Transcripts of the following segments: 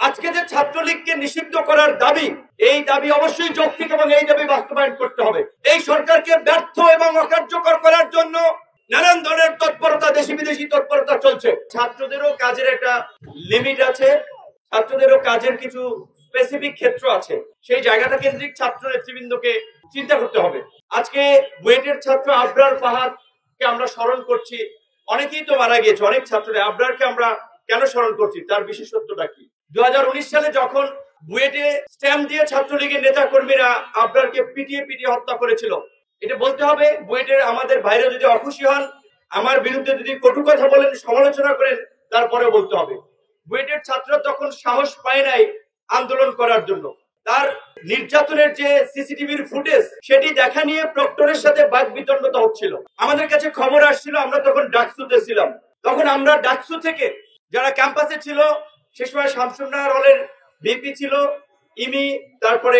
আজকে যে ছাত্রলীগকে নিষিদ্ধ করার দাবি, এই দাবি অবশ্যই যৌক্তিক এবং এই দাবি বাস্তবায়ন করতে হবে। এই সরকারকে ব্যর্থ এবং অকার্যকর করার জন্য নানান ধরনের তৎপরতা, দেশি বিদেশি তৎপরতা চলছে। ছাত্রদেরও কাজের একটা লিমিট আছে, ছাত্রদেরও কাজের কিছু স্পেসিফিক ক্ষেত্র আছে, সেই জায়গাটা কেন্দ্রিক ছাত্র নেতৃবৃন্দকে চিন্তা করতে হবে। আজকে বুয়েটের ছাত্র আবরার ফাহাদকে আমরা স্মরণ করছি, অনেকেই তো মারা গিয়েছে, অনেক ছাত্ররা। আবরারকে আমরা কেন স্মরণ করছি, তার বিশেষত্বটা কি? 2019 সালে যখন বুয়েটে স্ট্যাম্প দিয়ে ছাত্রলীগের নেতা কর্মীরা আবরারকে পিটিয়ে হত্যা করেছিল, এটা বলতে হবে বুয়েটের আমাদের ভাইরা যদি অখুশি হন, আমার বিরুদ্ধে যদি কটু কথা বলেন, সমালোচনা করেন, তারপরে বলতে হবে বুয়েটের ছাত্ররা তখন সাহস পায় নাই আন্দোলন করার জন্য। তার নির্যাতনের যে সিসিটিভির ফুটেজ, সেটি দেখা নিয়ে প্রক্টরের সাথে বাক বিতণ্ডতা হচ্ছিল। আমাদের কাছে খবর আসছিল, আমরা তখন ডাকসুতে ছিলাম। তখন আমরা ডাকসু থেকে যারা ক্যাম্পাসে ছিল, সে সময় শামসুন্নাহার হলের ভিপি ছিল ইমি, তারপরে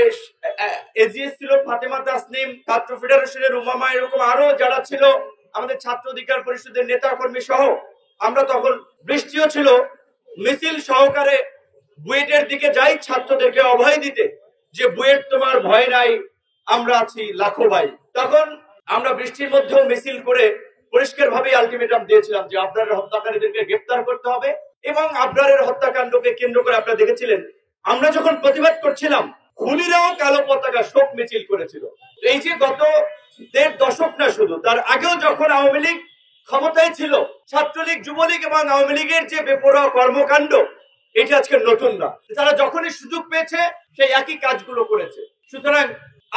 এজিএস ছিল ফাতেমা তাসনিম, ছাত্র ফেডারেশনের উমামা, এরকম আরো যারা ছিল, আমাদের ছাত্র অধিকার পরিষদের নেতা কর্মী সহ, আমরা তখন বৃষ্টিও ছিল, মিছিল সহকারে বুয়েটের দিকে যাই ছাত্রদেরকে অভয় দিতে, যে বুয়েট তোমার ভয় নাই, আমরা আছি লাখো ভাই। তখন আমরা বৃষ্টির মধ্যেও মিছিল করে পরিষ্কার ভাবে আলটিমেটাম দিয়েছিলাম যে আবরারের হত্যাকারীদেরকে গ্রেফতার করতে হবে। এবং আবরারের হত্যাকাণ্ডকে কেন্দ্র করে আপনারা দেখেছিলেন, আমরা যখন প্রতিবাদ করছিলাম, খুনিরাও কালো পতাকা শোক মিছিল করেছিল। এই যে গত 1.5 দশক না, শুধু তার আগেও যখন আওয়ামী লীগ ক্ষমতায় ছিল, ছাত্রলীগ, যুবলীগ এবং আওয়ামী লীগের যে বেপরোয়া কর্মকাণ্ড, এটা আজকে নতুন না। তারা যখনই সুযোগ পেয়েছে সেই একই কাজগুলো করেছে। সুতরাং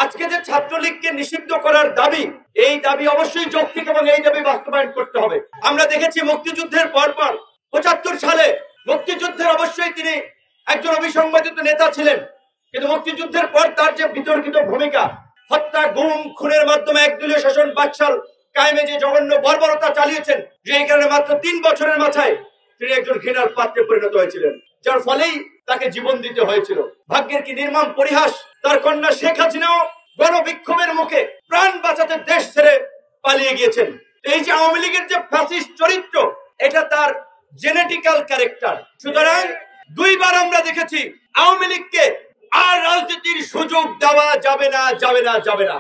আজকে যে ছাত্রলীগকে নিষিদ্ধ করার দাবি, এই দাবি অবশ্যই যৌক্তিক এবং এই দাবি বাস্তবায়ন করতে হবে। আমরা দেখেছি মুক্তিযুদ্ধের পরপর 75 সালে মুক্তিযুদ্ধের অবশ্যই তিনি একজন অবিসংবাদিত নেতা ছিলেন, কিন্তু মুক্তিযুদ্ধের পর তার যে বিতর্কিত ভূমিকা, হত্যা, গুম, খুনের মাধ্যমে একদলীয় শাসন বাকশাল কায়েমে যে জঘন্য বর্বরতা চালিয়েছেন, যে এই কারণে মাত্র 3 বছরের মাথায় তিনি একজন ঘৃণার পাত্রে পরিণত হয়েছিলেন, যার ফলেই তাকে জীবন দিতে হয়েছিল। ভাগ্যের কি নির্মম পরিহাস, তার কন্যা শেখ হাসিনাও গণবিক্ষোভের মুখে প্রাণ বাঁচাতে দেশ ছেড়ে পালিয়ে গিয়েছেন। এই যে আওয়ামী লীগের যে ফ্যাসিস্ট চরিত্র, এটা তার জেনেটিক্যাল ক্যারেক্টার। সুতরাং 2 বার আমরা দেখেছি আওয়ামী লীগকে আর রাজনীতির সুযোগ দেওয়া যাবে না, যাবে না, যাবে না।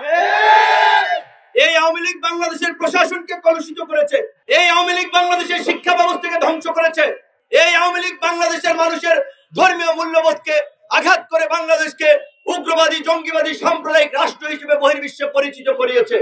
এই আওয়ামী লীগ বাংলাদেশের প্রশাসনকে কলুষিত করেছে, এই আওয়ামী লীগ বাংলাদেশের শিক্ষা ব্যবস্থাকে ধ্বংস করেছে, এই আওয়ামী লীগ বাংলাদেশের মানুষের ধর্মীয় মূল্যবোধকে আঘাত করে বাংলাদেশকে উগ্রবাদী, জঙ্গিবাদী, সাম্প্রদায়িক রাষ্ট্র হিসেবে বহির্বিশ্বে পরিচিত করিয়েছে।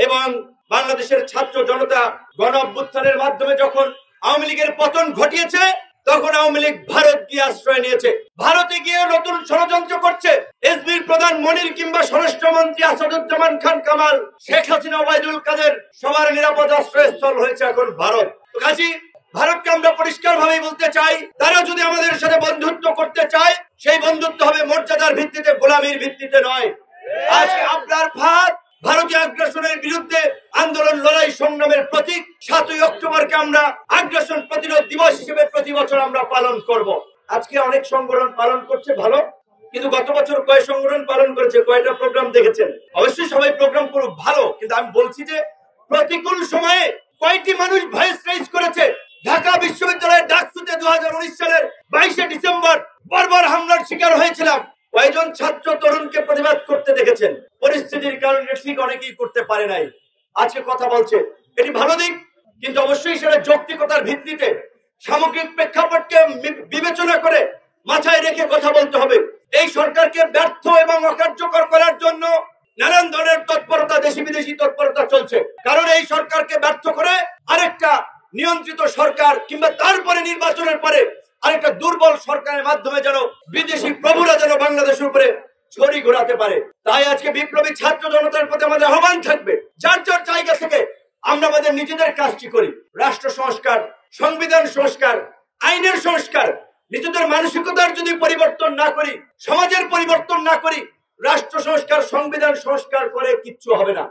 এবং বাংলাদেশের ছাত্র জনতা গণ অভ্যুত্থানের মাধ্যমে যখন আওয়ামী লীগের পতন ঘটিয়েছে, তখন আওয়ামী লীগ ভারত গিয়ে আশ্রয় নিয়েছে। ভারতে গিয়ে নতুন ষড়যন্ত্র করছে। এসবির প্রধান মনির কিংবা স্বরাষ্ট্রমন্ত্রী আসাদুজ্জামান খান কামাল, শেখ হাসিনা, ওবায়দুল কাদের, সবার নিরাপদ আশ্রয়স্থল হয়েছে এখন ভারত। তো কাজী ভারতকে আমরা পরিষ্কার ভাবে বলতে চাই, তারা যদি আমাদের সাথে বন্ধুত্ব করতে চায়, সেই বন্ধুত্ব হবে মর্যাদার ভিত্তিতে, গোলামীর ভিত্তিতে নয়। আজকে আবরার ফাহাদ ভারতীয় আগ্রাসনের বিরুদ্ধে আন্দোলন, লড়াই, সংগ্রামের প্রতীক। 7ই অক্টোবরকে আমরা আগ্রাসন প্রতিরোধ দিবস হিসেবে প্রতি বছর আমরা পালন করব। আজকে অনেক সংগঠন পালন করছে, ভালো, কিন্তু গত বছর কয় সংগঠন পালন করেছে, কয়টা প্রোগ্রাম দেখেছেন? অবশ্যই সবাই প্রোগ্রাম করুক, ভালো, কিন্তু আমি বলছি যে প্রতিকূল সময়ে কয়টি মানুষ ভয়েস রেইজ করেছে? ঢাকা বিশ্ববিদ্যালয়ের ডাকসুতে 2019 সালের 22শে ডিসেম্বর বর্বর হামলার শিকার হয়েছিলাম। কয়জন ছাত্র তরুণকে প্রতিবাদ করতে দেখেছেন? পরিস্থিতির কারণে ঠিক অনেকেই করতে পারে নাই, আজকে কথা বলছে। এটি ভালো দিক, কিন্তু অবশ্যই সেটা যৌক্তিকতার ভিত্তিতে সামগ্রিক প্রেক্ষাপটকে বিবেচনা করে মাথায় রেখে কথা বলতে হবে। এই সরকারকে ব্যর্থ এবং অকার্যকর করার জন্য নানান ধরনের তৎপরতা, দেশি বিদেশি তৎপরতা চলছে। কারণ এই সরকারকে ব্যর্থ করে আরেকটা নিয়ন্ত্রিত সরকার কিংবা তারপরে নির্বাচনের পরে আরেকটা দুর্বল সরকারের মাধ্যমে যেন বিদেশি প্রভুরা যেন বাংলাদেশের উপরে ছড়ি ঘোরাতে পারে। তাই আজকে বিপ্লবী ছাত্র জনতার প্রতি আমাদের আহ্বান থাকবে, যার যার জায়গা থেকে আমরা আমাদের নিজেদের কাজটি করি। রাষ্ট্র সংস্কার, সংবিধান সংস্কার, আইনের সংস্কার, নিজেদের মানসিকতার যদি পরিবর্তন না করি, সমাজের পরিবর্তন না করি, রাষ্ট্র সংস্কার, সংবিধান সংস্কার করে কিচ্ছু হবে না।